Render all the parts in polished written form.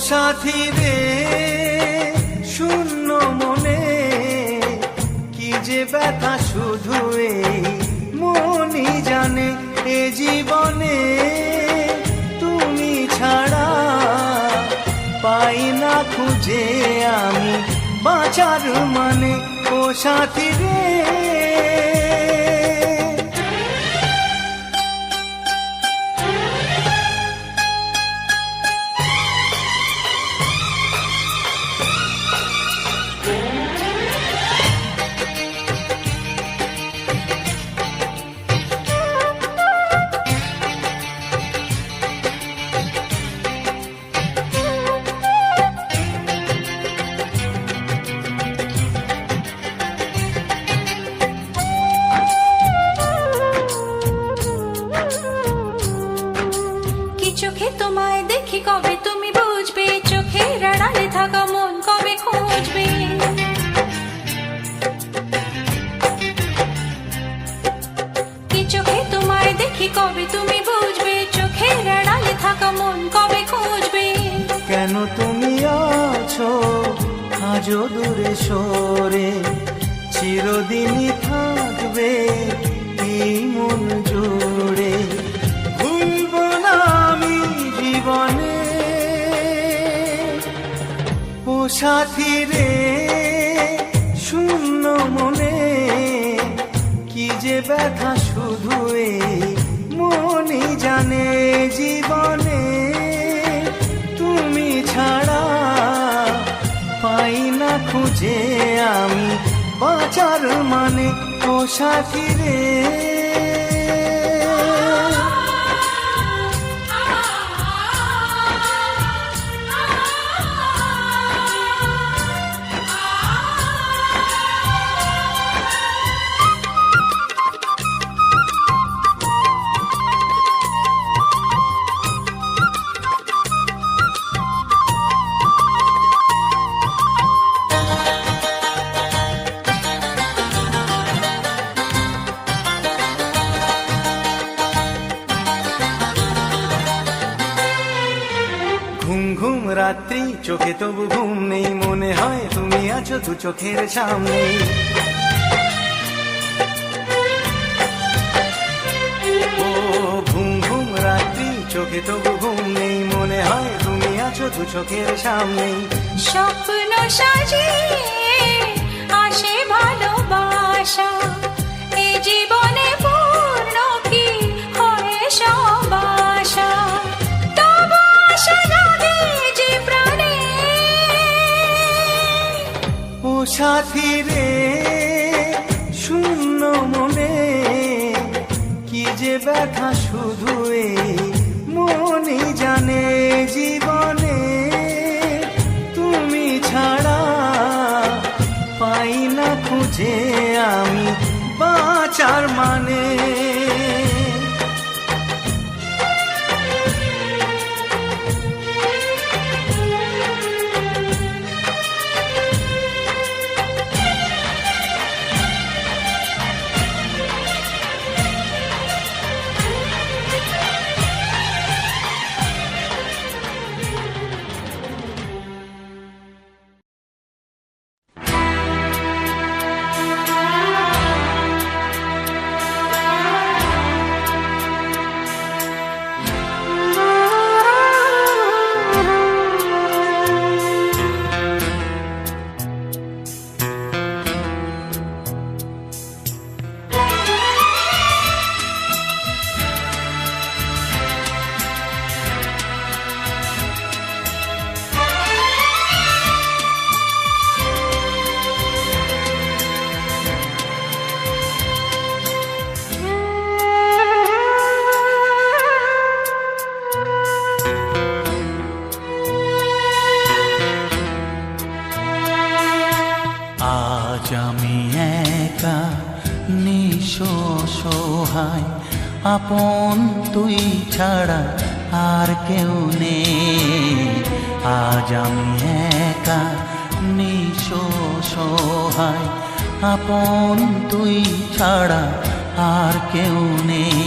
সাথী রে শূন্য মনে কি যে ব্যথা শুধু এই মনই জানে। এ জীবনে তুমি ছাড়া পাই না খুঁজে আমি বাঁচার মানে। ও সাথী রে চোখে তোমায় দেখি কবে তুমি বুঝবে, চোখের আড়ালে থাকা মন কবে খুঁজবে। কি চোখে তোমায় দেখি কবে তুমি বুঝবে, চোখের আড়ালে থাকা মন কবে খুঁজবে। কেন তুমি আছো আজও দূরে সরে, চিরদিনই থাকবে এই মন জুড়ে। ভুলবো না আমি জীবনে ও সাথী রে শূন্য মনে কি যে ব্যথা শুধু এই মনই জানে। জীবনে তুমি ছাড়া পাই না খুঁজে আমি বাঁচার মানে। ও সাথী রে ঘুম ঘুম রাত্রি চোখে তবু ঘুম নেই, মনে হয় তুমি আছো দু চোখের সামনে। ও ঘুম ঘুম রাত্রি চোখে তবু ঘুম নেই, মনে হয় তুমি আছো দু চোখের সামনে। স্বপ্ন সাজিয়ে আসে ভালোবাসা, এ জীবনে পূর্ণ কি হয় সব আশা। তবু আশা জাগে যে প্রাণে। ও সাথী রে শূন্য মনে কি যে ব্যথা শুধু এই মনই জানে। জীবনে তুমি ছাড়া পাই না খুঁজে আমি বাঁচার মানে। আজ আমি একা নিঃসহায়, আপন তুই ছাড়া আর কেউ নেই। আজ আমি একা নিঃসহায়, আপন তুই ছাড়া আর কেউ নেই।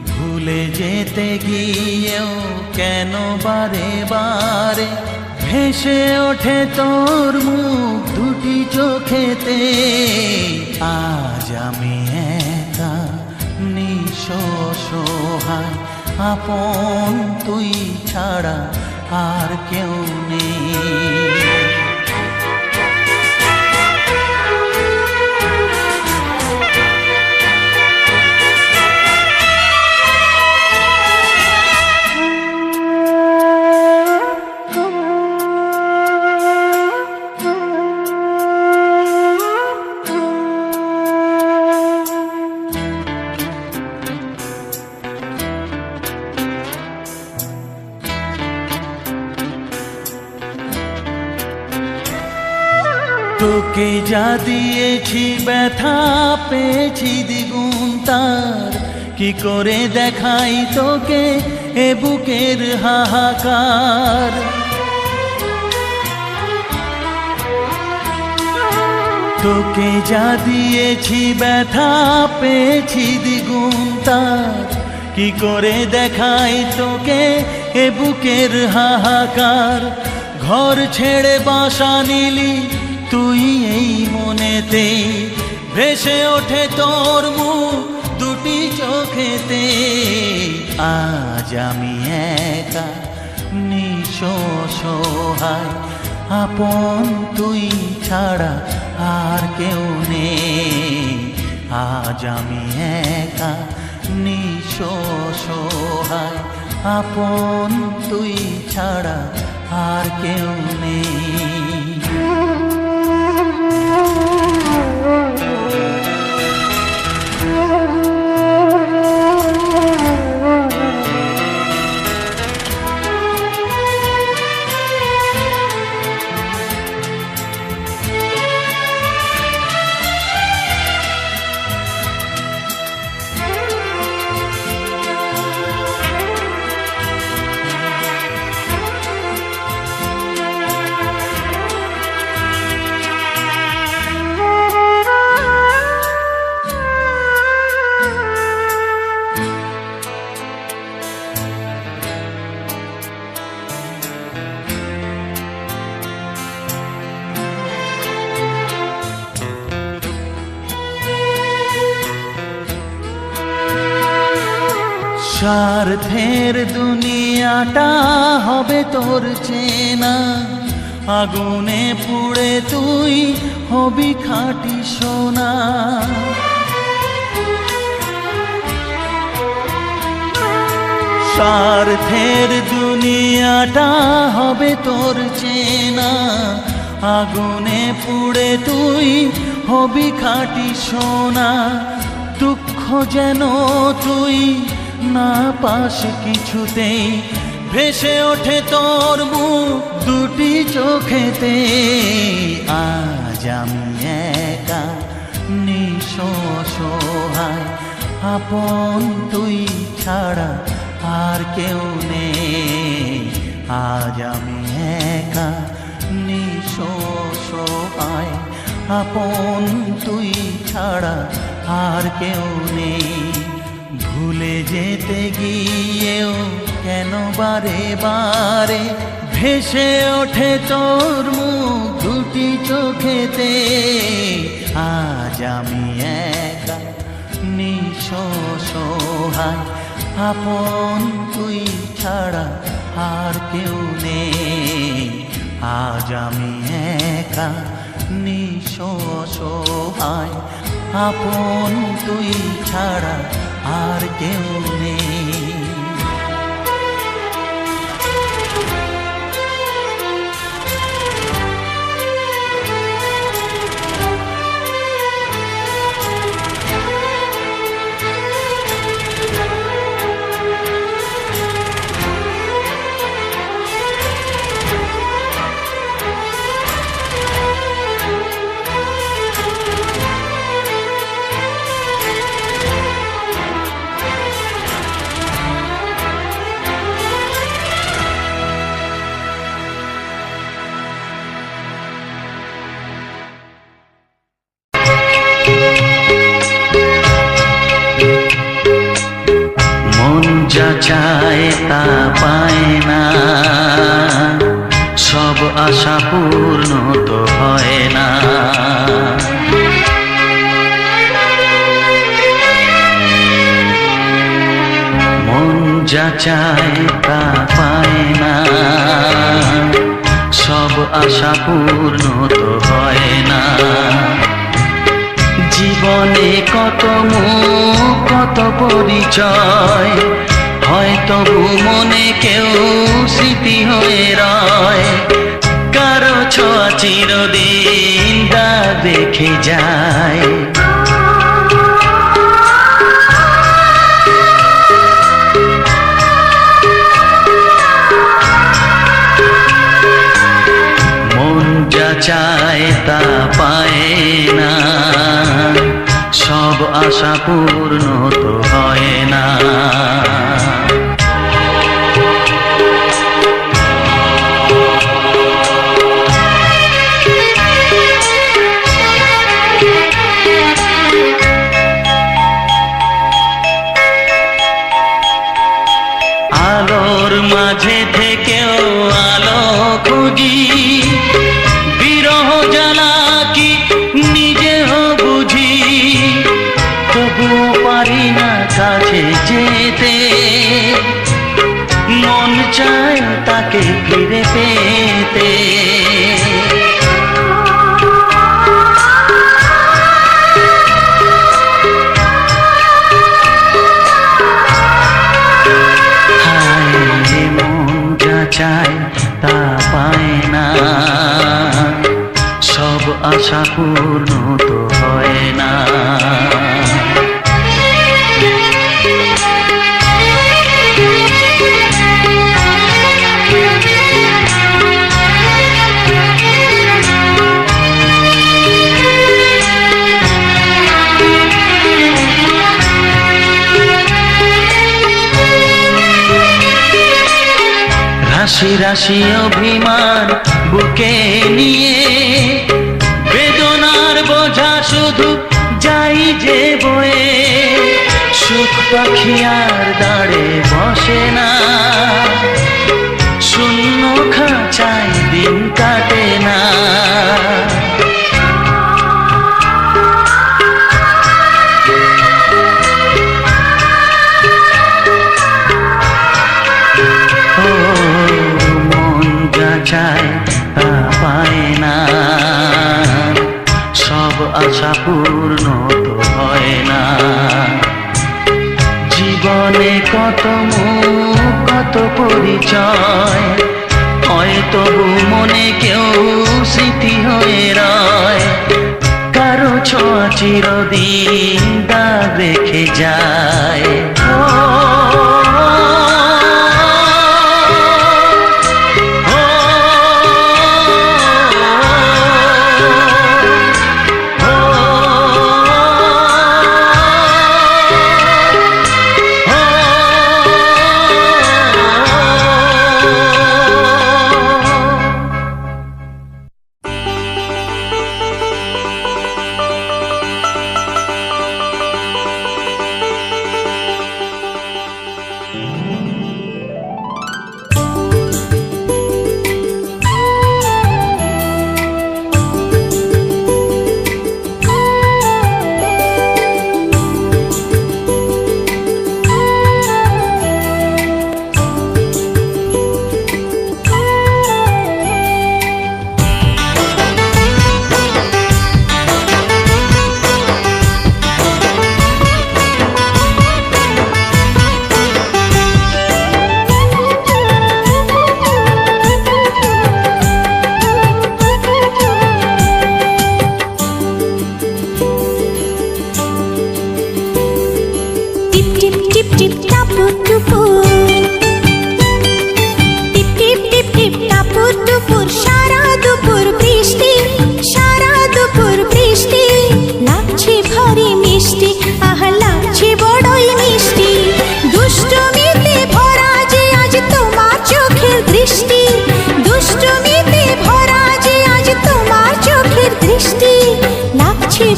ভুল ভুলে যেতে গিয়েও কেন বারে বারে ভেসে ওঠে তোর মুখ দুটি চোখেতে। আজ আমি একা নিঃস্ব সহায়, আপন তুই ছাড়া আর কেউ নেই। তোকে যা দিয়েছি ব্যথা পেয়েছি দ্বিগুণ তার, কি করে দেখাই তোকে এ বুকের হাহাকার। তোকে যা দিয়েছি ব্যথা পেয়েছি দ্বিগুণ তার, কি করে দেখাই তোকে এ বুকের হাহাকার। ঘর ছেড়ে বাসা নিলি তুই এই মনেতে, ভেসে ওঠে তোর মুখ দুটি চোখেতে। আজ আমি একা নিঃস্ব সহায়, আপন তুই ছাড়া আর কেউ নেই। আজ আমি একা নিঃস্ব সহায়, আপন তুই ছাড়া আর কেউ নেই। স্বার্থের দুনিয়াটা হবে তোর চেনা, আগুনে পুড়ে তুই হবি খাঁটি সোনা। স্বার্থের দুনিয়াটা হবে তোর চেনা, আগুনে পুড়ে তুই হবি খাঁটি সোনা। দুঃখ যেন তুই না পাস কিছুতেই, ভেসে ওঠে তোর মুখ দুটি চোখেতে। আজ আমি একা নিঃস্ব সহায়, আপন তুই ছাড়া আর কেউ নেই। আজ আমি একা নিঃস্ব সহায়, আপন তুই ছাড়া আর কেউ নেই। ভুলে যেতে গিয়েও কেন বারে বারে ভেসে ওঠে তোর মুখ দুটি চোখেতে। আজ আমি একা নিঃস্ব সহায়, আপন তুই ছাড়া আর কেউ নেই। আজ আমি একা নিঃস্ব সহায়, আপন তুই ছাড়া আর কেউ নেই। চায় তা পায় না, সব আশা পূর্ণ তো হয় না। মন যা চায় তা পায় না, সব আশা পূর্ণ তো হয় না। জীবনে কত মুখ কত পরিচয়, হয়তো মনে কেউ স্মৃতি হয়ে রয়। কারো ছোঁয়া চিরদিন দাগ রেখে যায়। মন যা চায় তা পায় না, সব আশা পূর্ণ তো হয় না। আলোর মাঝে থেকেও আলো খুঁজি, বিরহ জ্বালা কি নিজেও বুঝি। তবুও পারি না কাছে যেতে, মন চায় তাকে ফিরে পেতে। চায় তা পায় না, সব আশা পূর্ণ তো হয় না। রাশি রাশি অভিমান বুকে নিয়ে, বেদনার বোঝা শুধু যাই যে বয়ে। সুখ পাখি আর দাঁড়ে বসে না, শূন্য খাঁচায় দিন কাটে না। চায় তা পায় না, সব আশা পূর্ণ তো হয় না। জীবনে কত মুখ কত পরিচয়, হয়তো মনে কেউ স্মৃতি হয়ে রয়। কারো ছোঁয়া চিরদিন দাগ রেখে যায়।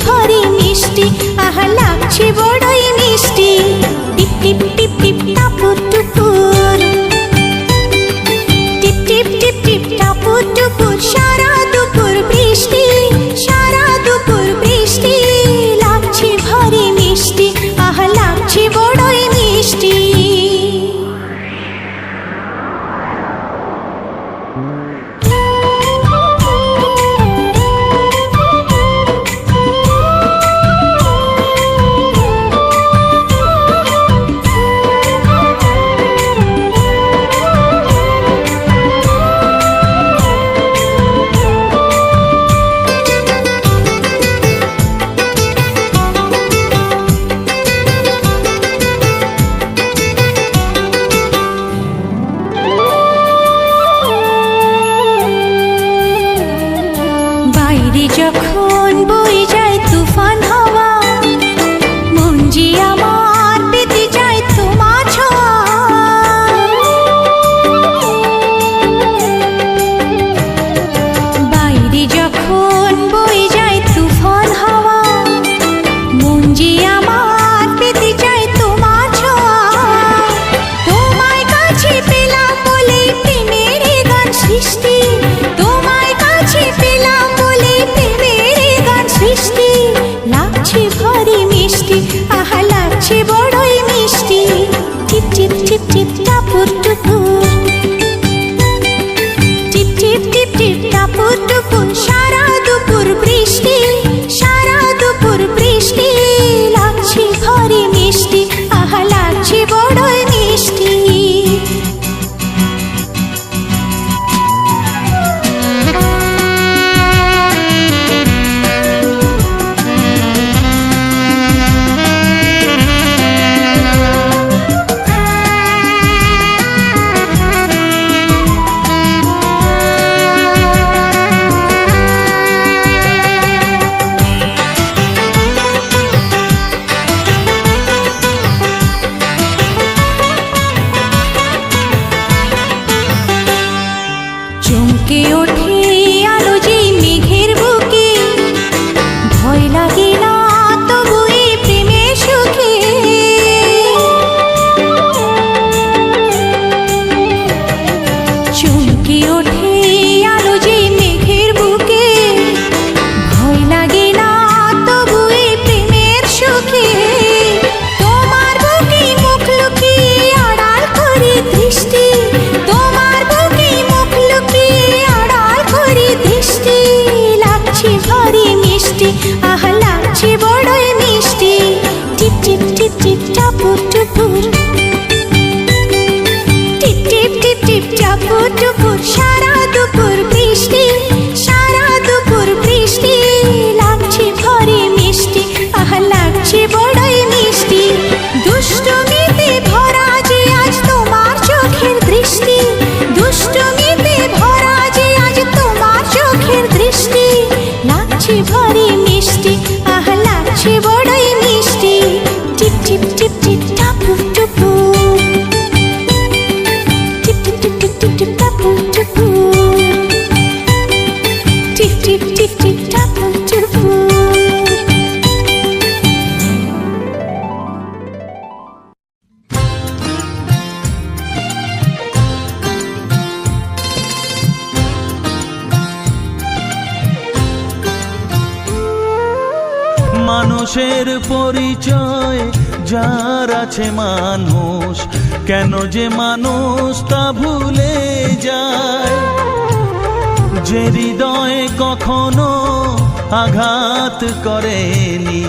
ভারী মিষ্টি, আহা লাগছে বড়ই মিষ্টি। টিপ টিপ টিপ টিপ টাপুর যে আমার পেতে চায় তোমার ছোঁয়া, তোমায় কাছে পেলাম বলে প্রেমের এ গান সৃষ্টি, তোমায় কাছে পেলাম বলে প্রেমের এ গান সৃষ্টি। লাগছে ভারী মিষ্টি, আহা লাগছে বড়ই মিষ্টি। টিপ টিপ টিপ টিপ টাপুর টুপুর, টিপ টিপ টিপ টিপ টাপুর টুপুর, সারা দুপুর বৃষ্টি, সারা দুপুর বৃষ্টি। লাগছে ভারী মিষ্টি, আহা লাগছে বড়ই মিষ্টি। চমকে ওঠে আলো যেই মেঘের বুকে, ভয় লাগে না তবু এই প্রেমের সুখে। চমকে ওঠে আলো যেই মেঘের বুকে, ভয় লাগে না তবু এই প্রেমের সুখে। তোমার বুকে মুখ লুকিয়ে আড়াল করে দৃষ্টি, তোমার বুকে মুখ লুকিয়ে আড়াল করে দৃষ্টি। লাগছে ভারী মিষ্টি, আহা লাগছে বড়ই মিষ্টি। টিপ টিপ টিপ টিপ টাপুর টুপুর, টিপ টিপ টিপ টিপ টাপুর টুপুর, সারা দুপুর বৃষ্টি, সারা দুপুর বৃষ্টি। লাগছে ভারী মিষ্টি, আহা লাগছে বড়ই মিষ্টি। দুষ্টমিতে ভরা যে আজ তোমার চোখের দৃষ্টি, দুষ্টমিতে ভরা যে আজ তোমার চোখের দৃষ্টি। লাগছে ভারী মিষ্টি, আহা লাগছে বড়ই মিষ্টি। টিপ টিপ টিপ টিপ টাপুর টুপুর, টিপ টিপ টিপ টিপ টিপ টিপ টাপুর টুপুর, টিপ টিপ টিপ টিপ টাপুর টুপুর। মানুষের পরিচয় যার আছে মানুষ, কেন যে মানুষ তা ভুলে যায়। যে হৃদয়ে কখনো আঘাত করেনি,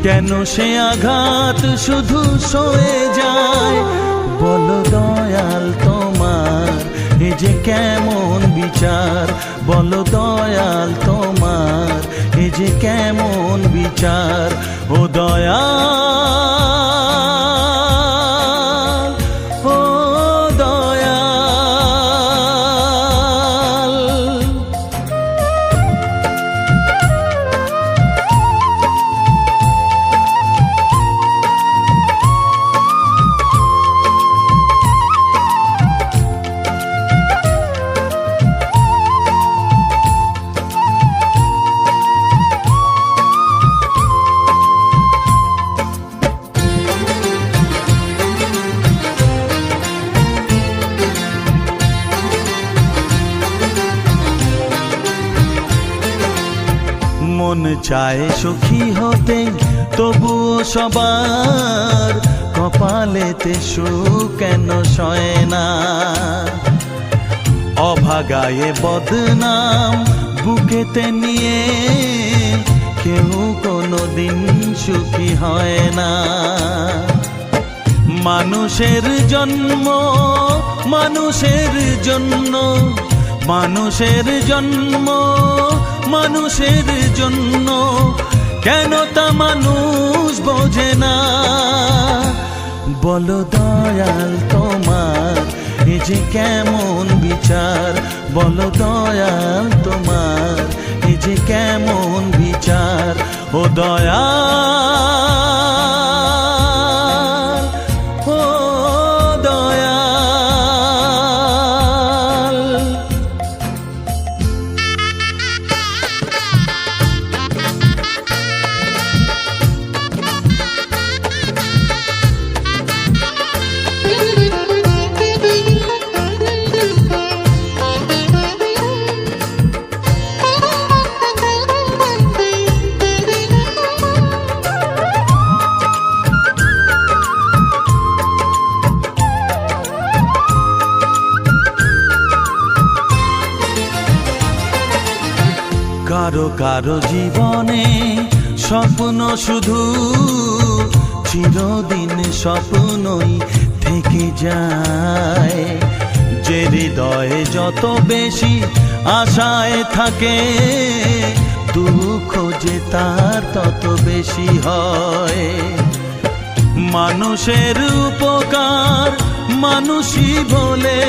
কেন সে আঘাত শুধু সয়ে যায়। বলো দয়াল তোমার এ যে কেমন বিচার, বলো দয়াল তোমার এ যে কেমন বিচার। ও দয়াল, ও দয়াল। মন চায় সুখী হতে, তবুও সবার কপালেতে সুখ কেন সয় না। অভাগায়ে বদনাম বুকেতে নিয়ে কেউ কোনোদিন সুখী হয় না। মানুষের জন্ম মানুষের জন্য, মানুষের জন্ম মানুষের জন্য, কেন তা মানুষ বোঝে না। বলো দয়াল তোমার এ যে কেমন বিচার, বলো দয়াল তোমার এ যে কেমন বিচার। ও দয়াল, ও দয়াল। কারো কারো জীবনে স্বপ্ন শুধু চিরদিন স্বপ্নই থেকে যায়। যে হৃদয়ে যত বেশি আশায় থাকে, দুঃখ যে তার তত বেশি হয়। মানুষের উপকার মানুষই বলে,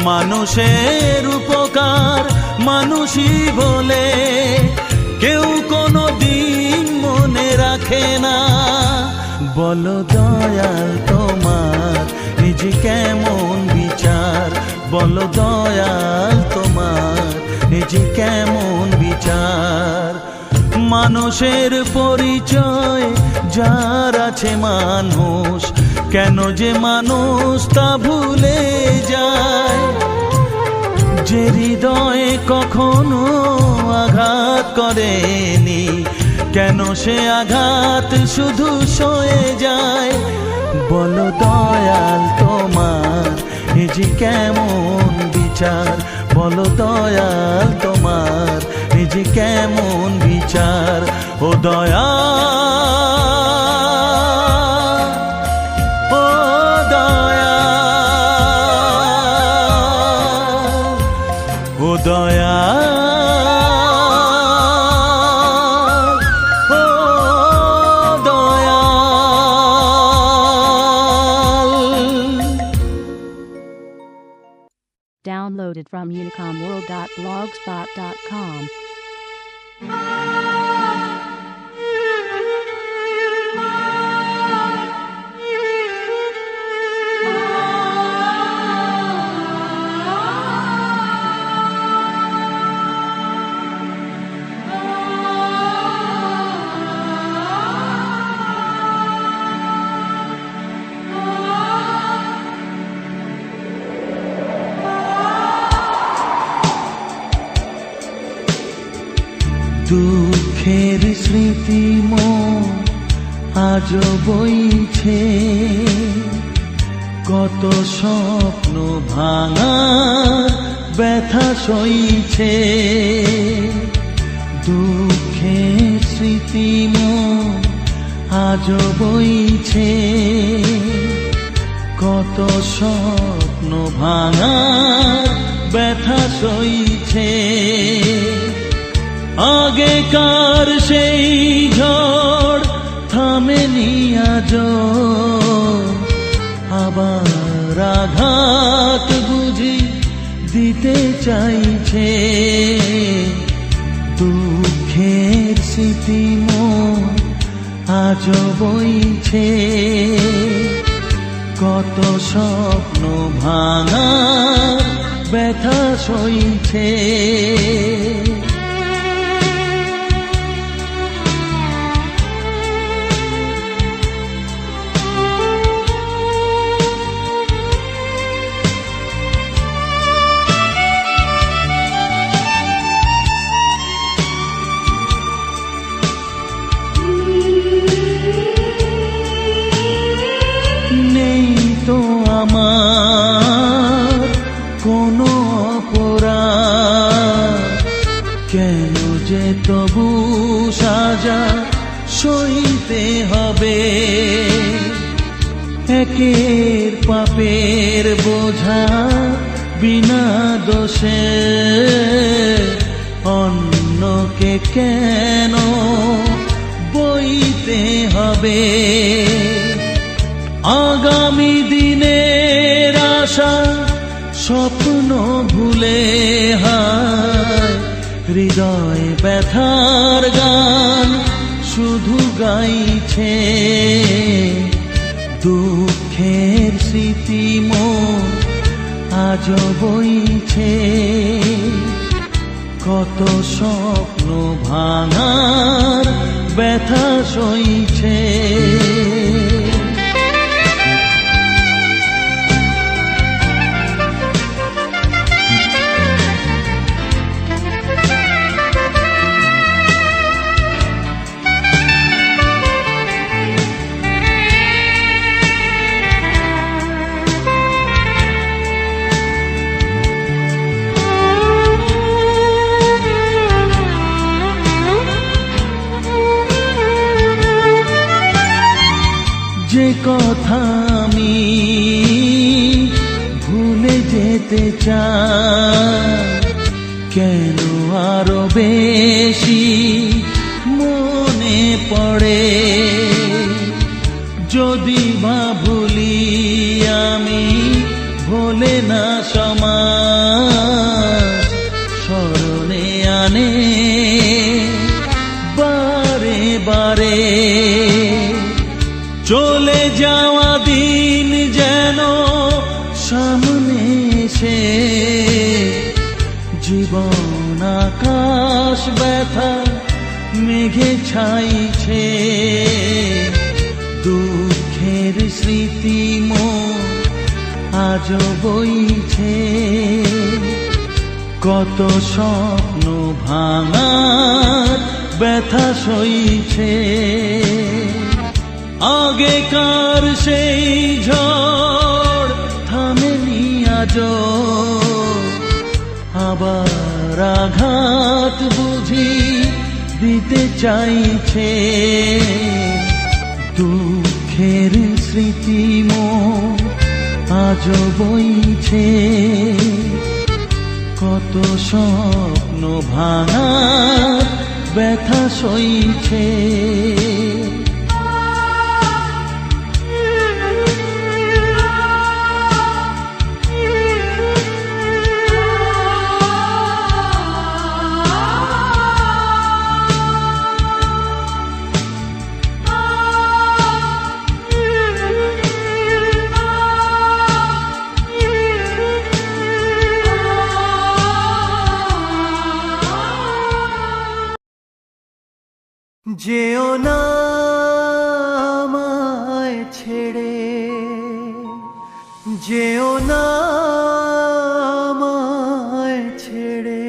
মানুষের উপকার মানুষই বলে, কেউ কোনো দিন মনে রাখে না। বলো দয়াল তোমার নিজ কেমন বিচার, বলো দয়াল তোমার নিজ কেমন বিচার। মানুষের পরিচয় যার আছে মানুষ, কেন যে মানুষ তা ভুলে যায়। যে হৃদয়ে কখনো আঘাত করেনি, কেন সে আঘাত শুধু সয়ে যায়। বলো দয়াল তোমার এ যে কেমন বিচার, বলো দয়াল তোমার এ যে কেমন বিচার। ও দয়াল, ও দয়াল, ও দয়াল, ও দয়াল। Downloaded from unicomworld.blogspot.com. দুঃখের স্মৃতি মন আজও বইছে, কত স্বপ্ন ভাঙার ব্যথা সইছে। দুঃখের স্মৃতি মন আজও বইছে, কত স্বপ্ন ভাঙার ব্যথা সইছে। আগেকার সেই ঝড় থামেনি আজও, আবার আঘাত বুঝি দিতে চাইছে। দুঃখের স্মৃতি মন আজও বইছে, কত স্বপ্ন ভাঙার ব্যথা সইছে। নেই তো আমার কোনো অপরাধ, কেন যে তবু সাজা সইতে হবে। একের পাপের বোঝা বিনা দোষে অন্যকে কেন বইতে হবে। আগামী দিনের আশা স্বপ্ন ভুলে হায়, হৃদয় ব্যথার গান শুধু গাইছে। দুঃখের স্মৃতি মন আজও বইছে, কত স্বপ্ন ভাঙার ব্যথা সইছে। যে কথা আমি ভুলে যেতে চাই, কেন আরো বেশি মনে পড়ে। যদি বা ভুলি আমি ভোলে না সমাজ, স্মরণে আনে বারে বারে। চলে যাওয়া দিন যেন সামনে এসে, জীবন আকাশ ব্যথা মেঘে ছাইছে। দুঃখের স্মৃতি মোর আজও বইছে, কত স্বপ্ন ভাঙার ব্যথা সইছে। আগেকার সেই ঝড় থামেনি আজও, আবার আঘাত বুঝি দিতে চাইছে। দুঃখের স্মৃতি মোর আজও বইছে, কত স্বপ্ন ভাঙার ব্যথা সইছে। যেও না আমায় ছেড়ে, যেও না আমায় ছেড়ে।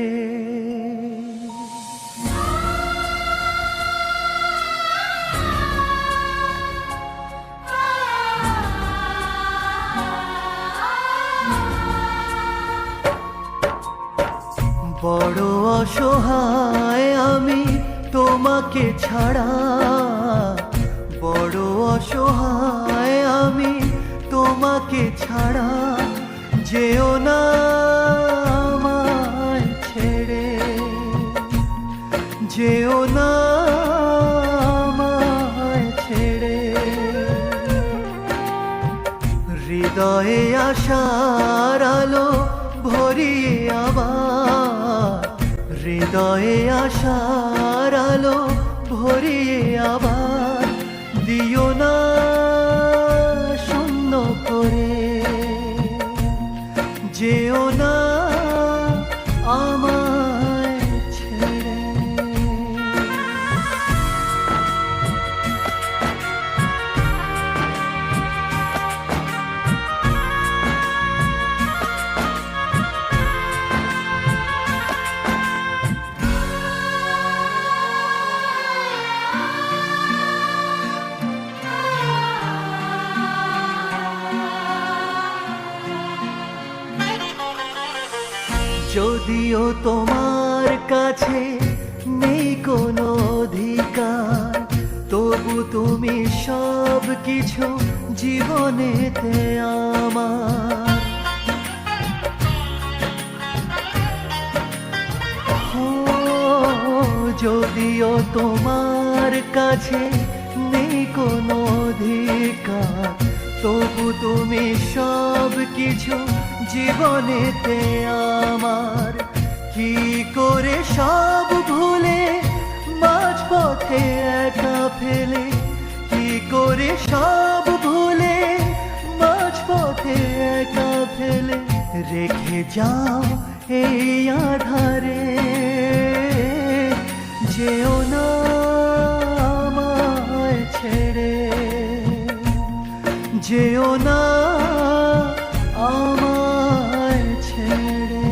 বড় অসহায় আমি তোমাকে ছাড়া, বড় অসহায় আমি তোমাকে ছাড়া। যেও না আমায় ছেড়ে, যেও না আমায় ছেড়ে। হৃদয়ে আশার আলো ভরিয়ে আবার, হৃদয়ে আশার আলো ভরিয়ে আবার দিও না শূন্য করে। যেও না আমায় ছেড়ে। যদিও তোমার কাছে নেই কোনো অধিকার, তবু তুমি সব কিছু জীবনেতে আমার। যদিও তোমার কাছে নেই কোনো অধিকার, তবু তুমি সব কিছু জীবনেতে আমার। কি করে সব ভুলে মাঝপথে একা ফেলে, কি করে সব ভুলে মাঝপথে একা ফেলে রেখে যাও এই আধারে। যেও না আমায় ছেড়ে, যেও না আমায় ছেড়ে।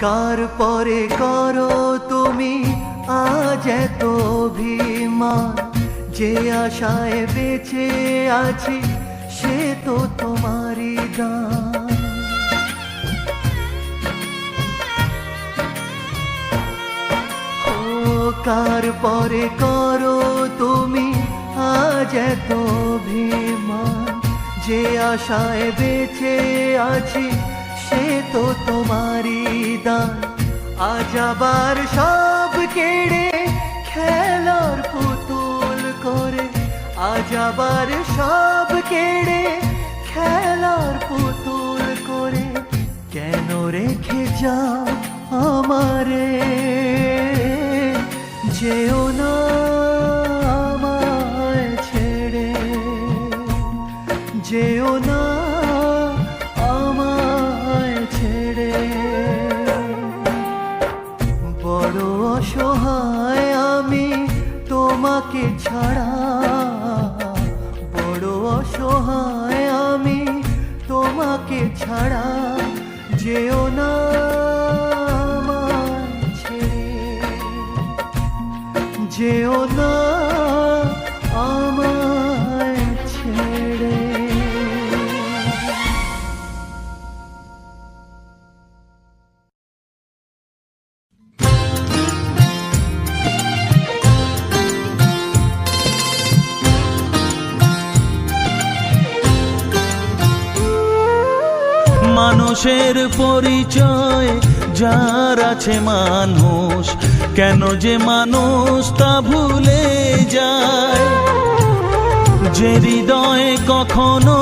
কার পরে করো তুমি আজ এত অভিমান, যে আশায় বেঁচে আছি সে তো তোমারই দান। ও কার পরে করো তুমি আজ এত অভিমান, যে আশায় বেঁচে আছি সে তো তোমারই দান। আজ আবার সব কেড়ে খেলার পুতুল করে, আজ আবার সব কেড়ে খেলার পুতুল করে, কেন রেখে যাও আমারে? যেও না আমায় ছেড়ে, যেও না আমায় ছেড়ে। বড় অসহায় আমি তোমাকে ছাড়া, বড় অসহায় আমি তোমাকে ছাড়া, যেও না আমায় ছেড়ে, যেও না আমায় ছেড়ে। মানুষের পরিচয় যার আছে মানুষ, কেন যে মানুষ তা ভুলে যায়। যে হৃদয়ে কখনো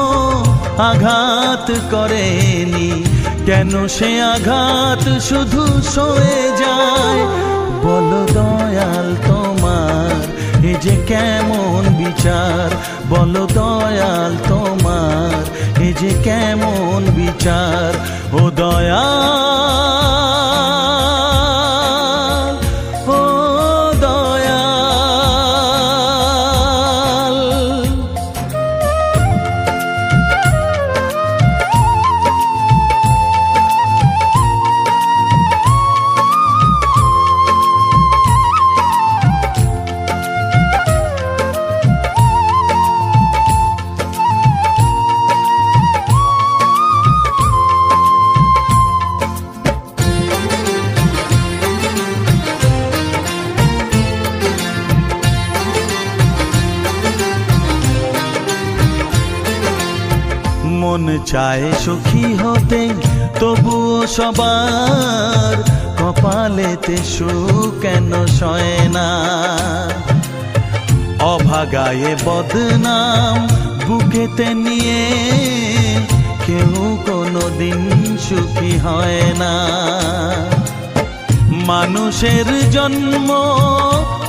আঘাত করেনি, কেন সে আঘাত শুধু সয়ে যায়। বলো দয়াল তোমার এ যে কেমন বিচার, বলো দয়াল তোমার এ যে কেমন বিচার। ও দয়াল, ও দয়াল। মন চায় সুখী হতে, তবুও সবার কপালেতে সুখ কেন সয় না। অভাগায়ে বদনাম বুকেতে নিয়ে কেউ কোনোদিন সুখী হয় না। মানুষের জন্ম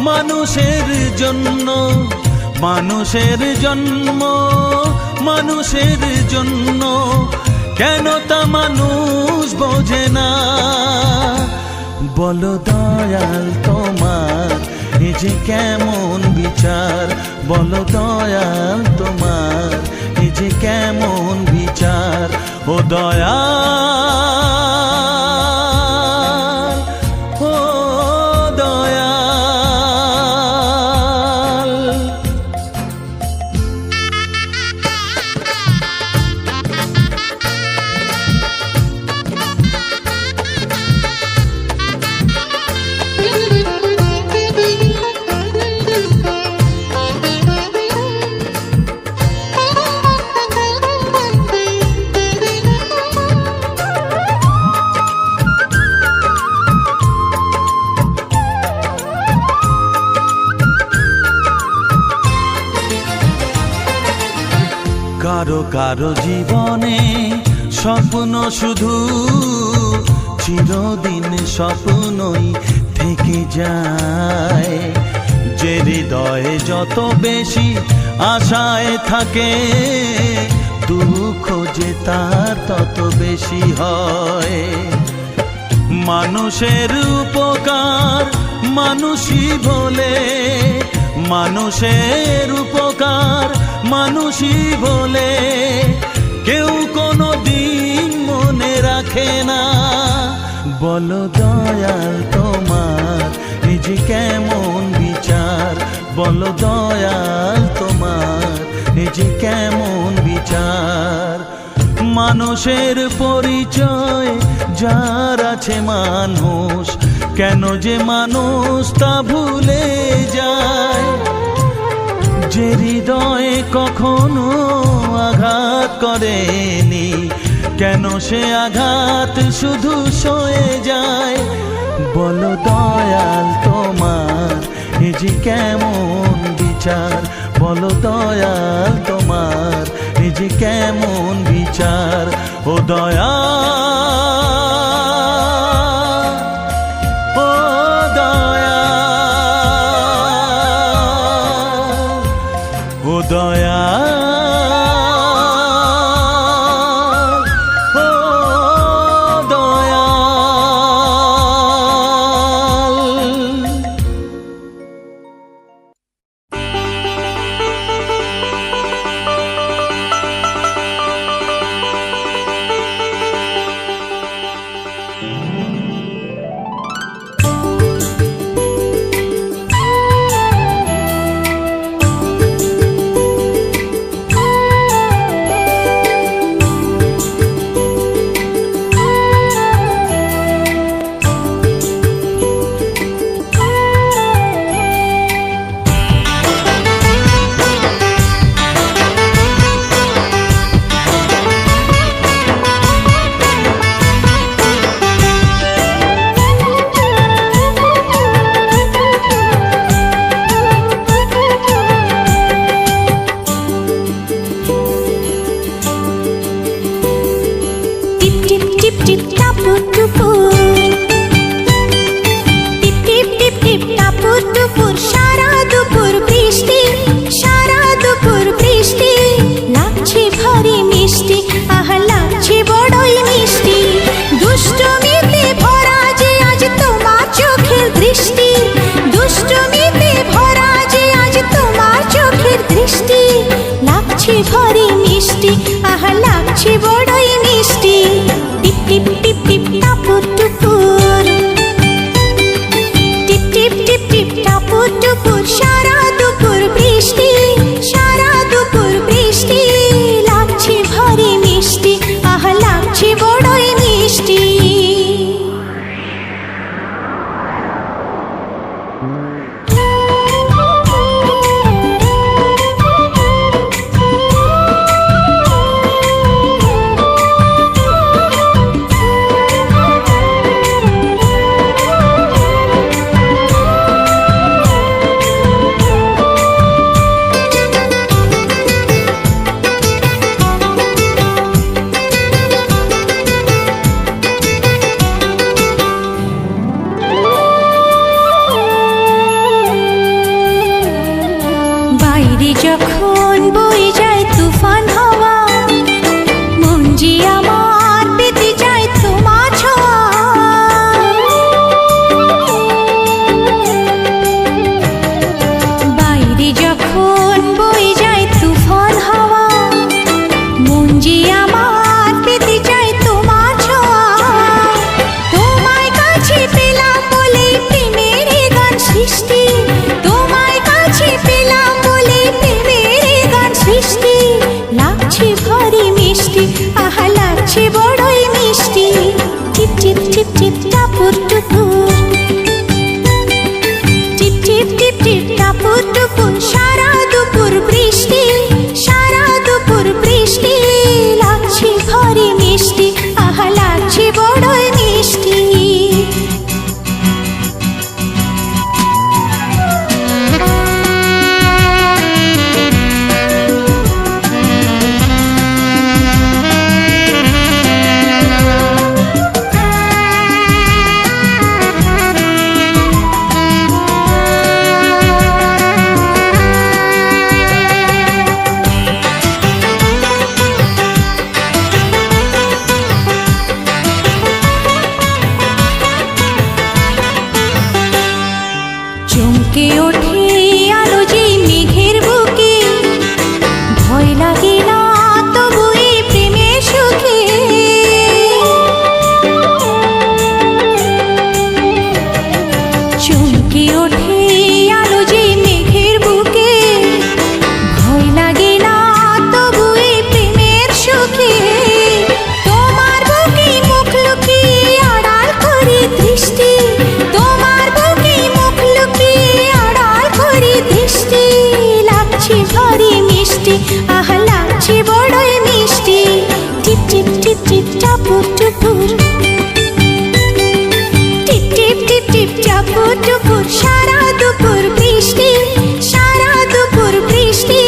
মানুষের জন্য, মানুষের জন্ম মানুষের জন্য, কেন তা মানুষ বোঝে না। বলো দয়াল তোমার এ যে কেমন বিচার, বলো দয়াল তোমার এ যে কেমন বিচার। ও দয়াল, ও দয়াল। কারো কারো জীবনে স্বপ্ন শুধু চিরদিন স্বপ্নই থেকে যায়। যে হৃদয়ে যত বেশি আশায় থাকে, দুঃখ যে তার তত বেশি হয়। মানুষের উপকার মানুষই বলে, মানুষের উপকার মানুষই বলে, কেউ কোনো দিন মনে রাখে না। বলো দয়াল তোমার নিজ কেমন বিচার, বলো দয়াল তোমার নিজ কেমন বিচার। মানুষের পরিচয় যার আছে মানুষ, কেন যে মানুষ তা ভুলে যায়। যে হৃদয়ে কখনো আঘাত করেনি, কেন সে আঘাত শুধু সয়ে যায়। বলো দয়াল তোমার নিজ কেমন বিচার, বলো দয়াল তোমার নিজ কেমন বিচার। ও দয়াল, ও দয়াল, ও দয়াল, ও দয়াল। ভারী মিষ্টি, আহা লাগছে বড়ই মিষ্টি। টিপ টিপ টিপ টিপ টাপুর টুপুর টিপ টিপ টিপ টিপ টাপুর টুপুর সারা দুপুর বৃষ্টি সারা দুপুর বৃষ্টি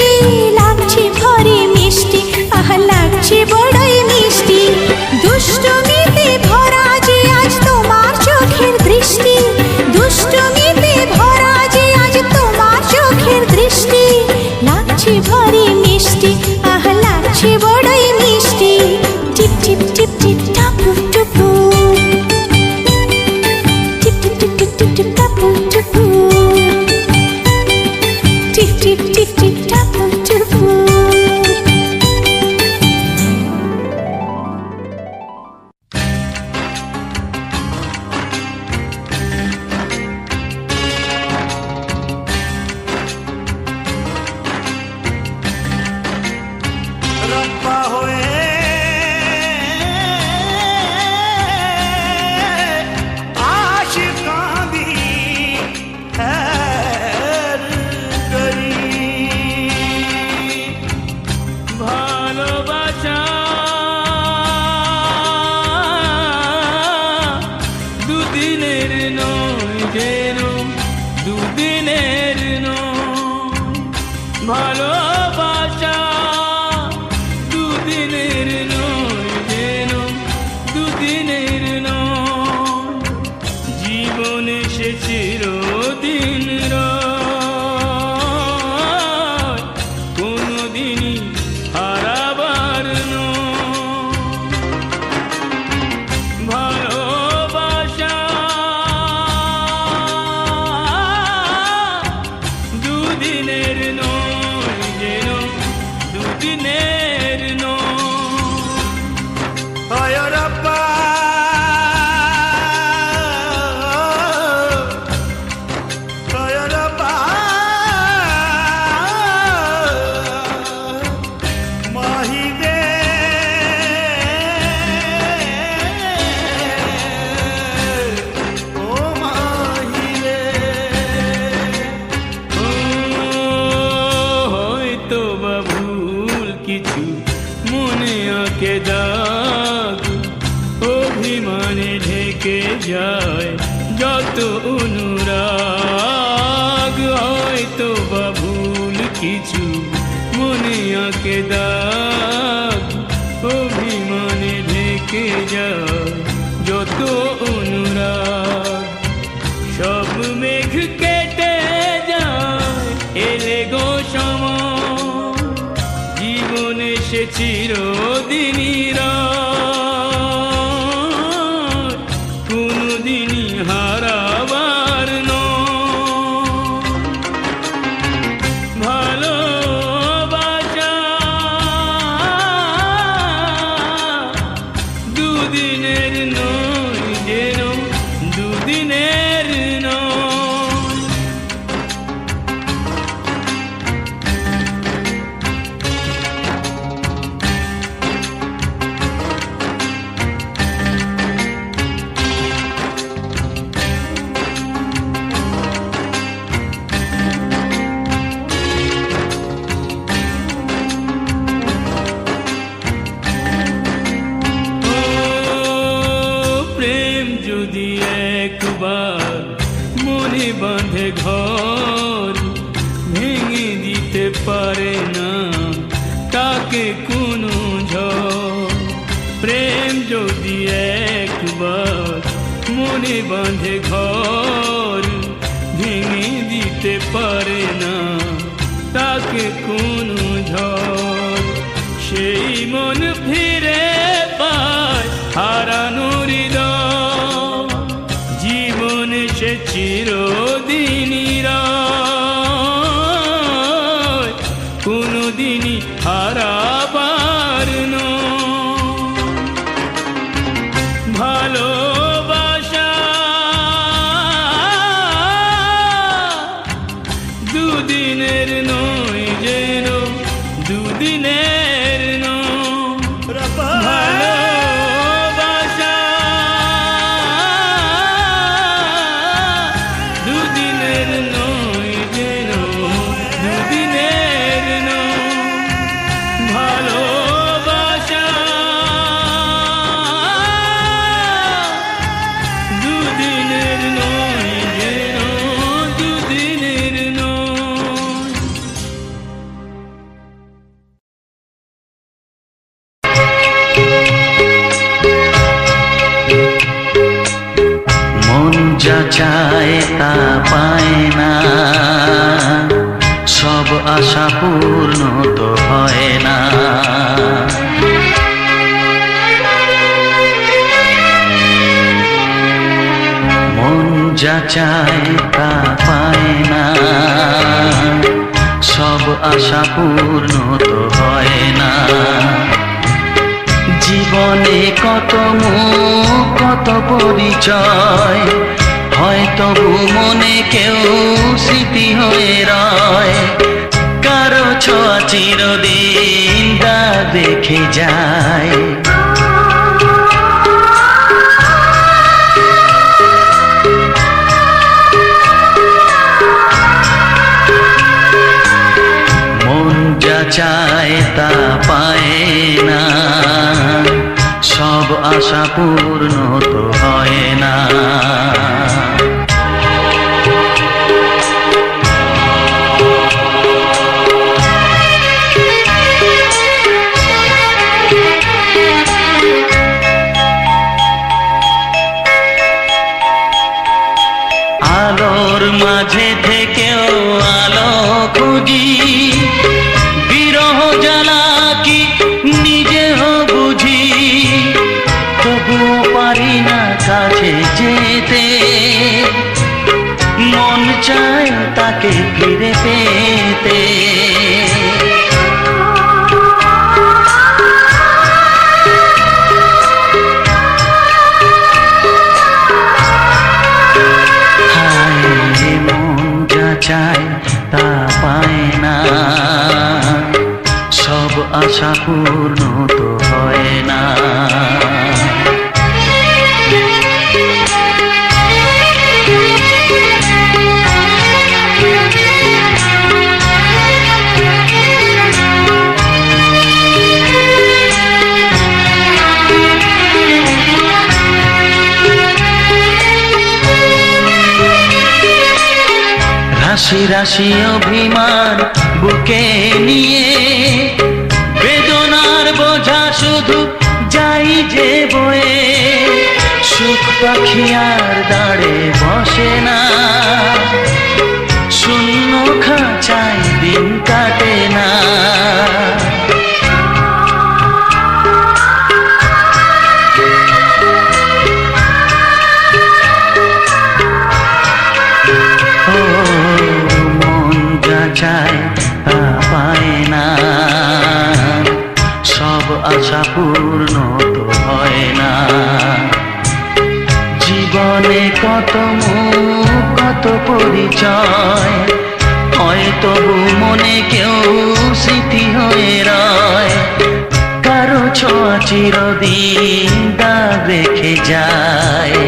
লাগছে ভরে মিষ্টি আহা লাগছে বড়ই মিষ্টি দুষ্টমিতে ভরা যে আজ তোমার চোখের দৃষ্টি দুষ্টমিতে ভরা যে আজ তোমার চোখের দৃষ্টি লাগছে ভরে মিষ্টি আহা লাগছে বড়ই মিষ্টি টিপ টিপ টিপ টিপ টাপুর টুপুর টিপ টিপ টিপ টিপ টিপ টিপ টাপুর টুপুর টিপ টিপ টিপ টিপ টাপুর টুপুর রব্বা হয়ে আশিকাঁদি হ্যার করি ভালোবাসা দুদিনের নয় যেন দুদিনের নয় ভালোবাসা দুদিনের নয় যেন দুদিনের নয় জীবনে সে চিরদিন রয় কোনদিনই হারাবার নয় ভালোবাসা দুদিনের নয় যেন দুদিনের নয় হয় রব্বা হয় রব্বা মাহিবে ও মাহিবে ও হয়তো বা ভুল কিছু মনে আঁকে দাগ অভিমানে ঢেকে যায় যত অনুরাগ হয়তো বা ভুল কিছু মনে আঁকে দাগ অভিমানে ঢেকে যায় যত অনুরাগ সব মেঘ কেটে যায় এলে গো সময় জীবনে সে চিরদিনই রয় কোনদিনই হারাবার নয় ভালোবাসা দুদিনের নয় যেন দুদিনের নয় প্রেম যদি একবার মনে বাঁধে ঘর ভেঙে দিতে পারে না তাকে কোনো ঝড় প্রেম যদি একবার মনে বাঁধে ঘর ভেঙে দিতে পারে না তাকে কোনো ঝড় সেই মন ফিরে পায় হারানোর হৃদয় জীবনে সে চিরদিনই রয় কোনদিনই হারাবার নয় ভালোবাসা দুদিনের নয় যেন দুদিনের নয় ভালোবাসা দুদিনের নয় যেন দুদিনের নয় ভালোবাসা চায় তা পায় না, সব আশা পূর্ণ তো হয় না। মন যা চায় তা পায় না, সব আশা পূর্ণ তো হয় না। জীবনে কত মুখ কত পরিচয়, হয়তো মনে কেউ স্মৃতি হয়ে রয়। কারো ছোঁয়া চিরদিন দা দেখে যায়। মন যা চায় তা পায় না, সব আশা পূর্ণ তো হয় না। আলোর মাঝে থেকেও আলো খুঁজি, বিরহ জ্বালা কি নিজেও বুঝি। তবুও পারি না কাছে যেতে, মন চায় তাকে ফিরে পেতে। চায় তা পায় না, সব আশা পূর্ণ তো হয় না। রাশি রাশি অভিমান বুকে নিয়ে, বেদনার বোঝা শুধু যাই যে বয়ে। সুখ পাখি আর দাঁড়ে বসে না, শূন্য খাঁচায় দিন কাটে না। চায় তা পায় না, সব আশা পূর্ণ তো হয় না। জীবনে কত মুখ কত পরিচয়, হয়তো মনে কেউ স্মৃতি হয়ে রয়। কারো ছোঁয়া চিরদিন দা রেখে যায়।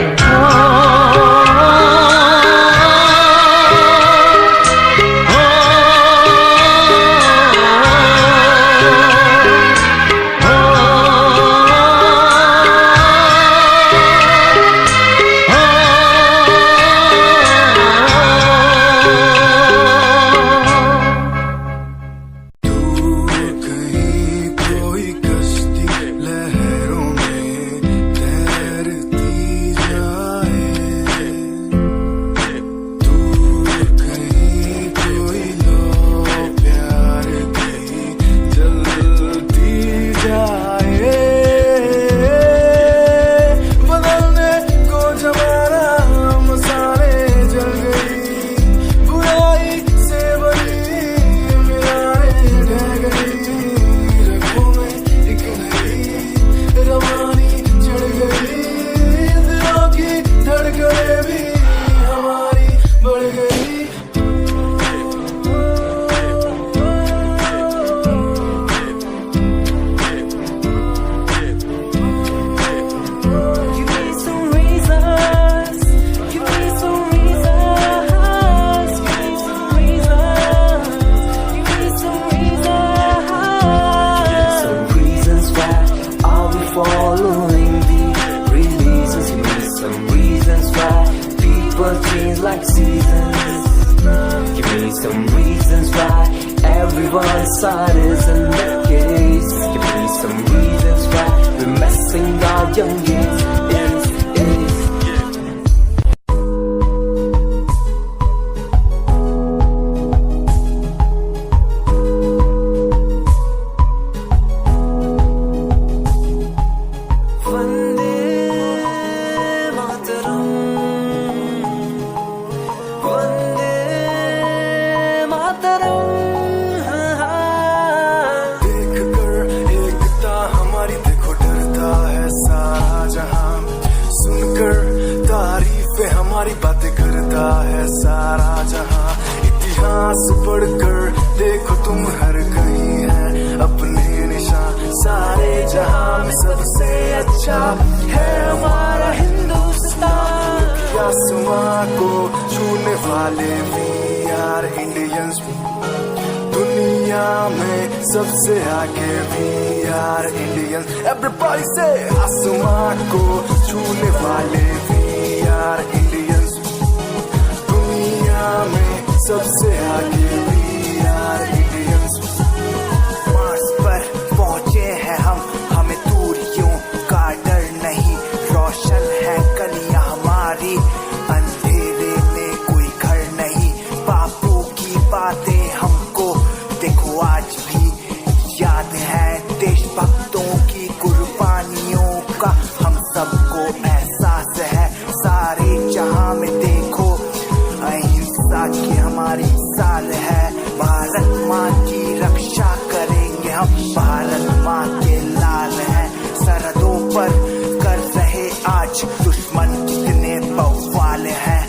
लहरों में तैरती अच्छा है हमारा हिंदुस्तान। आसमां को छूने वाले भी यार इंडियंस, दुनिया में सबसे आगे भी यार इंडियंस। एवरीबॉडी से आसमां को छूने वाले भी यार इंडियंस, दुनिया में सबसे आगे भी यार इंडियंस। मार्स पर पहुंचे हैं हम, हमें दूरियों का डर नहीं, रोशन है गलियां हमारी, अंधेरे में कोई घर नहीं। बापू की बातें हमको देखो आज भी याद है, देशभक्तों की कुर्बानियों का हम सबको एहसास है। सारे जहां में देखो अहिंसा की हमारी साल है, भारत माँ की रक्षा करेंगे हम, भारत माँ के लाल हैं। सरहदों पर कर रहे आज दुश्मन कितने बवाल हैं।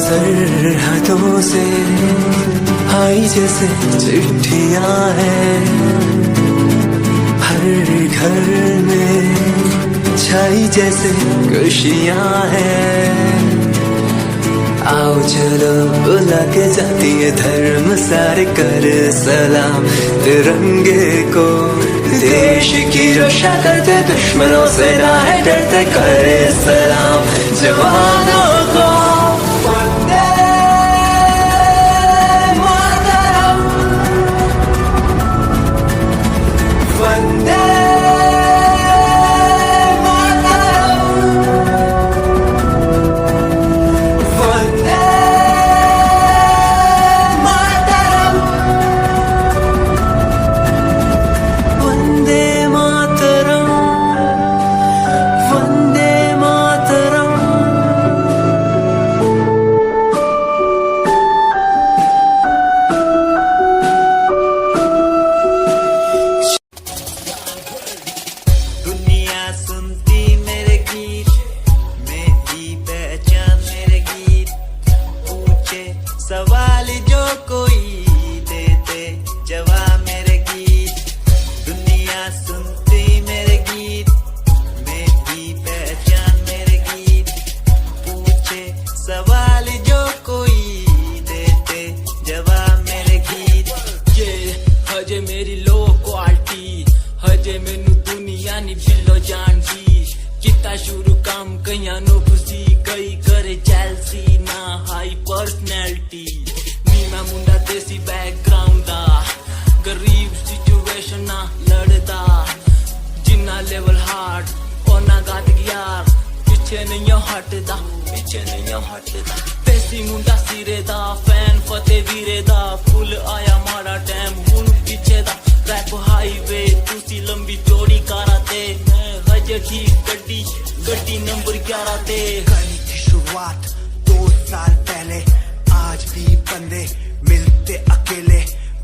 सरहदों से आई जैसे चिट्ठियां हैं, हर घर में छाई जैसे खुशियां हैं। आओ चलो बुला के जाती है धर्म सारे कर सलाम, तिरंगे को देश की रक्षा करते दुश्मनों से ना है डरते, करे सलाम जवानों को। सवाल जो कोई देते जवाब मेरे गीत, दुनिया सुनती मेरे गीत, मेरी पहचान मेरे गीत। पूछे सवाल जो कोई देते जवाब मेरे गीत। ये हजे मेरी लो क्वालिटी, हजे मैनू दुनिया नी बिलो जान दी। किता शुरू काम कईयां नो खुशी, कई करे जैलसी ना हाई पर्सनैलिटी। नीमा मुंडा देसी बैकग्राउंड दा, गरीब सिचुएशन ना लड़दा, जिन्ना लेवल हार्ड ओना गाद यार, पिछे नहीं हटदा, पिछे नहीं हटदा। देसी मुंडा सिरे दा, फैन फतेह वीरे दा, फुल आया माड़ा टाइम हुन पिछे दा। रैप हाईवे तुसी लंबी चौड़ी कारा ते, मैं हजे ठीक गड्डी गड्डी नंबर 11 ते। कहीं की शुरुआत 2 साल पहले, आज भी बंदे मिलते अकेले।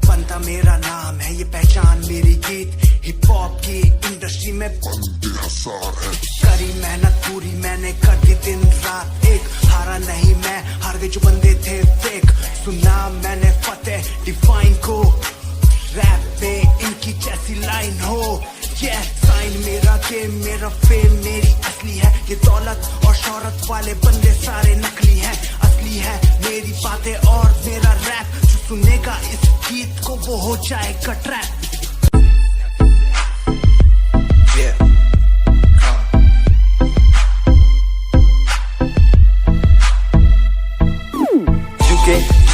बनता मेरा नाम है, ये पहचान मेरी गीत, हिप हॉप की इंडस्ट्री में बंदे हजार है। करी मेहनत पूरी मैंने, कर दी दिन रात एक, हारा नहीं मैं, हार गए जो बंदे थे फेक। सुना मैंने फतेह डिफाइन को, रैप पे इनकी जैसी लाइन हो। ये साइन मेरा गेम, मेरा फेम मेरी असली है। ये दौलत और शोहरत वाले बंदे सारे नकली हैं, असली है मेरी बातें और मेरा रैप। जो सुनेगा इस गीत को वो हो जाएगा ट्रैप।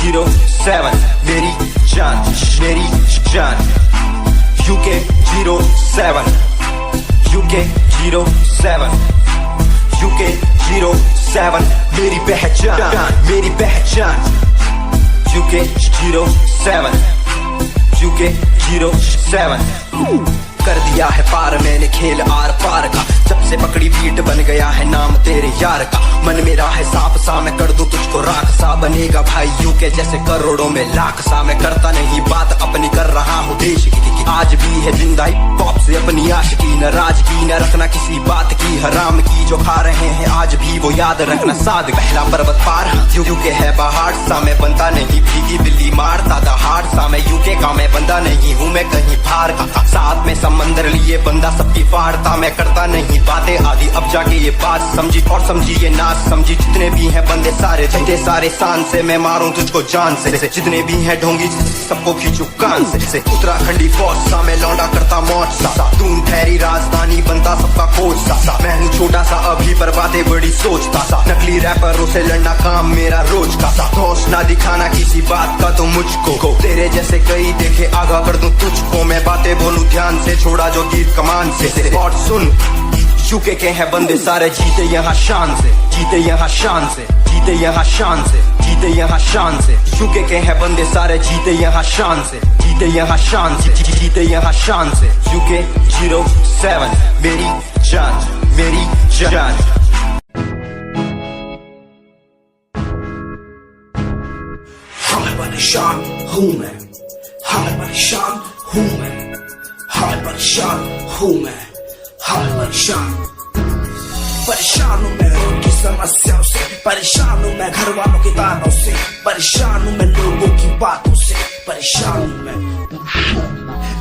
UK07 मेरी जान, मेरी जान। UK07 UK07 UK07 मेरी पहचान, मेरी पहचान। UK07 UK07 कर दिया है पार मैंने खेल आर पार का, जब से पकड़ी बीट बन गया है नाम तेरे यार का। मन मेरा है सांप सा मैं कर दूं तुझको राख सा, बनेगा भाई यूं के जैसे करोड़ों में लाख सा। मैं करता नहीं बात अपनी कर रहा हूँ देश की, आज भी है जिंदा हिप हॉप से अपनी आशिकी, नाराजगी न रखना किसी बात की, हराम की जो खा रहे हैं आज भी वो याद रखना साद। पहला पर्वत पार यूके है पहाड़ सा, मैं बनता नहीं भीगी बिल्ली मारता दहाड़ सा। मैं यूके का मैं बंदा नहीं हूँ मैं कहीं बाहर का, साथ में समंदर लिए बंदा सबकी फाड़ता। मैं करता नहीं बातें आदि अब जाके ये बात समझी, और समझी ये नाच समझी। जितने भी हैं बंदे सारे जितने सारे शान से मैं मारूं तुझको जान से, जितने भी हैं ढोंगी सबको खींचू कान से। उत्तराखंडी फौज सा मैं लौंडा करता मौज सा, दून ठहरी राजधानी बनता सबका कोच सा। मैं हूँ छोटा सा अभी पर बातें बड़ी सोचता सा, नकली रैपरों से लड़ना काम मेरा रोज का सा। होश ना दिखाना किसी बात का तो मुझको, तेरे जैसे कई देखे आगा कर दूं तुझको। मैं बातें बोलूं ध्यान से छोड़ा जो तीर कमान से, और सुन यूके के हैं बंदे सारे जीते यहाँ शान से, जीते यहाँ शान से, जीते यहाँ शान से, जीते यहाँ शान से। यूके के हैं बंदे सारे जीते यहाँ शान से, जीते यहाँ शान से, जीते यहाँ शान से। यूके 07 मेरी जान मेरी जान। हमें परेशान हूँ मैं, हमें परेशान हूँ मैं, हमें परेशान हूँ मैं, हमें परेशान परेशान हूँ मैं रोड की समस्याओं से, परेशान हूँ मैं घर वालों के तानों से, परेशान हूँ मैं लोगों की बातों से, परेशान हूँ मैं।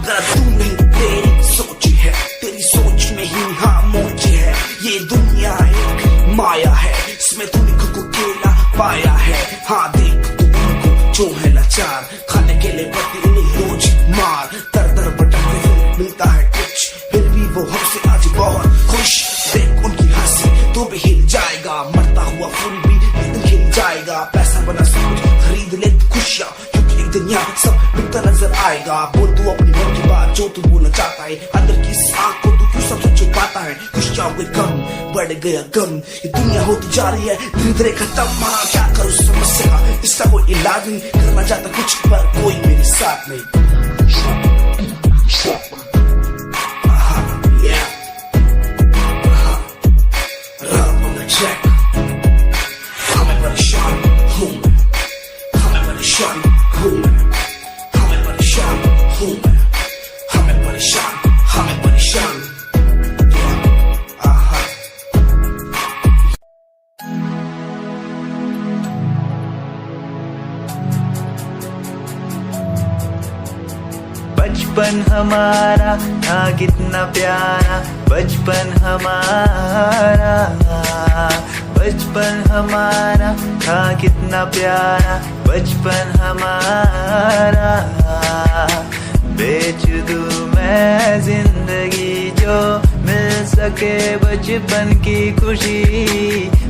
गलत तू नहीं तेरी सोच है, तेरी सोच में ही हाँ मोची है। ये दुनिया एक माया है, इसमें तूने खुद को अकेला पाया है। हाँ देख तू उनको जो है लाचार, खाने के लिए पड़ती उन्हें रोज मार। दर दर भटकते फिर मिलता है कुछ, फिर भी वो हमसे आज बहुत खुश। देख उनकी हंसी तो भी हिल जाएगा, मरता हुआ फूल भी एक दिन खिल जाएगा। पैसा बना सब कुछ खरीद ले खुशियाँ, क्योंकि एक दिन यहाँ सब बिकता नजर आएगा। बोल तू अपनी मन की बात जो तू बोलना चाहता है, अंदर की इस आँख को तू क्यों सबसे छुपाता है। खुशियाँ हुए कम बढ़ गया गम, ये दुनिया होती जा रही है धीरे धीरे खत्म। हाँ क्या करूँ समस्या का इसका कोई इलाज नहीं, करना चाहता कुछ पर कोई मेरे साथ नहीं। हमें परेशान हूँ मैं, हमें परेशान हूँ मैं, हमें परेशान हूँ मैं, हमें परेशान, हमें परेशान। बचपन हमारा था कितना प्यारा, बचपन हमारा, बचपन हमारा था कितना प्यारा, बचपन हमारा। बेच दूं मैं जिंदगी जो मिल सके बचपन की खुशी,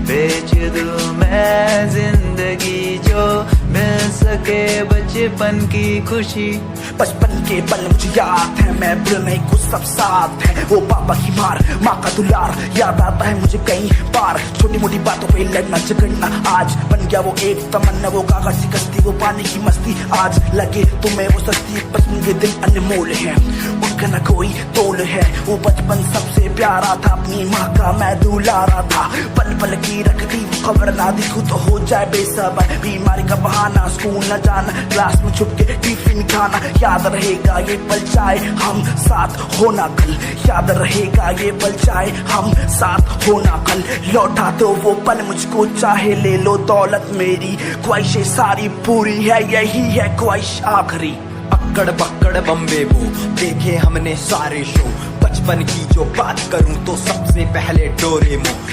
बेच दूं मैं जिंदगी जो मिल सके बचपन की खुशी। बचपन के पल मुझे याद है, मैं भूल नहीं कुछ सब साथ है। वो पापा की मार, माँ का दुलार याद आता है मुझे कई बार। छोटी मोटी बातों पे लड़ना झगड़ना आज बन गया वो एक तमन्ना। वो कागज की कश्ती, वो पानी की मस्ती, आज लगे तुम्हें वो सस्ती। बचपन के दिन अनमोल है, उनका न कोई तोल है। वो बचपन सबसे प्यारा था, अपनी माँ का मैं दुलारा था। पल पल की रखती वो खबर ना दिखूं तो हो जाए बेसबर। बीमारी का बहाना, स्कूल न जाना, क्लास में छुप के टिफिन खाना। याद रहेगा ये पल चाहे हम साथ होना कल, याद रहेगा ये पल चाहे हम साथ होना कल। लौटा दो वो पल मुझको, चाहे ले लो दौलत मेरी। ख्वाहिशें सारी पूरी है, यही है ख्वाहिश आखिरी। अक्कड़ बक्कड़ बम्बे वो देखे हमने सारे शो, बचपन की जो बात करूं तो सबसे पहले डोरेमोन।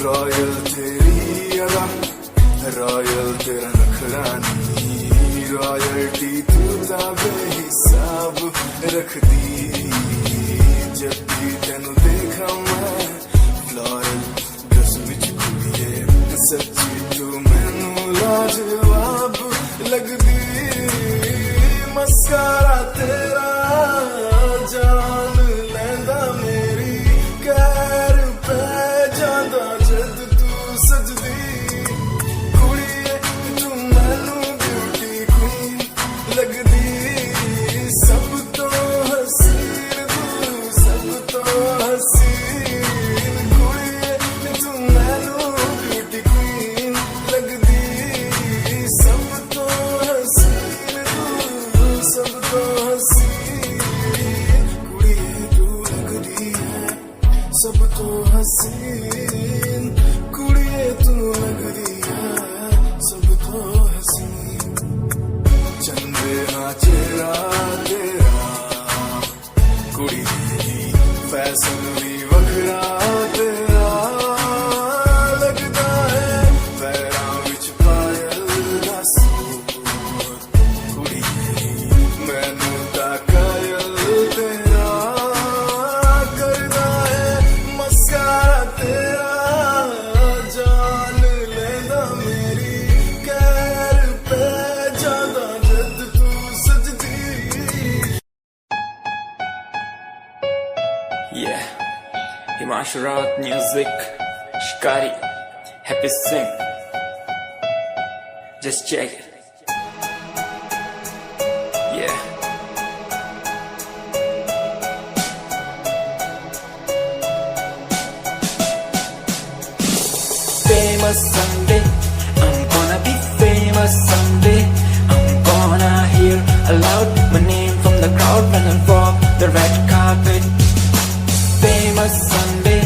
रॉयल तेरी अदा, रॉयल तेरा नखरानी, रॉयल्टी तू बेहिसाब रख दी। जब भी तेनू देखा मैं फ्लोरल ड्रेस विच कुड़िए, सच्ची तू मैनू लाजवाब लगदी। मस्कारा तेरा जान लैंदा मेरी कैर पे Ashurat Music, Shikari, Happy Singh. Just check it. Yeah. Famous someday, I'm gonna be famous someday. I'm gonna hear aloud my name from the crowd when I walk the red carpet. Famous someday,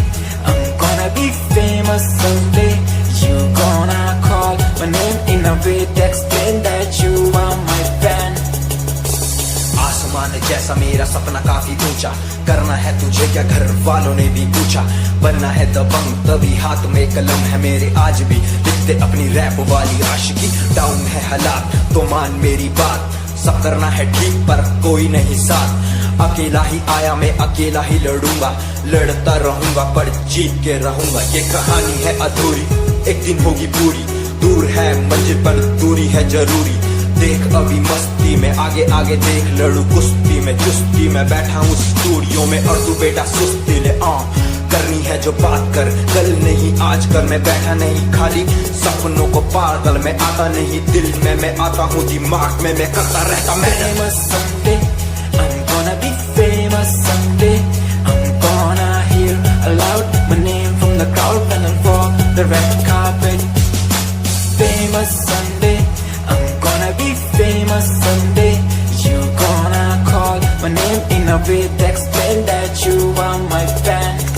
I'm gonna be famous someday. You gonna call my name in a way to explain that you are my fan. आसमान जैसा मेरा सपना काफी ऊंचा, करना है तुझे क्या घर वालों ने भी पूछा, बनना है दबंग तभी हाथ में कलम है मेरे आज भी, लिखते अपनी रैप वाली आशिकी, डाउन है हालात तो मान मेरी बात, सब करना है ठीक पर कोई नहीं साथ, अकेला ही आया मैं अकेला ही लड़ूंगा, लड़ता रहूंगा पर जीत के रहूंगा, ये कहानी है अधूरी एक दिन होगी पूरी, दूर है मंजिल पर दूरी है जरूरी, देख अभी मस्ती में आगे आगे देख, लड़ू कुश्ती में चुस्ती में बैठा हूँ स्टूडियो में और तू बेटा सुस्ती ले करनी है जो बात कर, कल नहीं आज कर, मैं बैठा नहीं खाली सपनों को पागल में आता नहीं, दिल में मैं आता हूँ दिमाग में मैं करता रहता मैं Famous someday, I'm gonna be famous someday. I'm gonna hear aloud my name from the crowd when I walk the red carpet. Famous someday, I'm gonna be famous someday. You gonna call my name in a way to explain that you are my fan.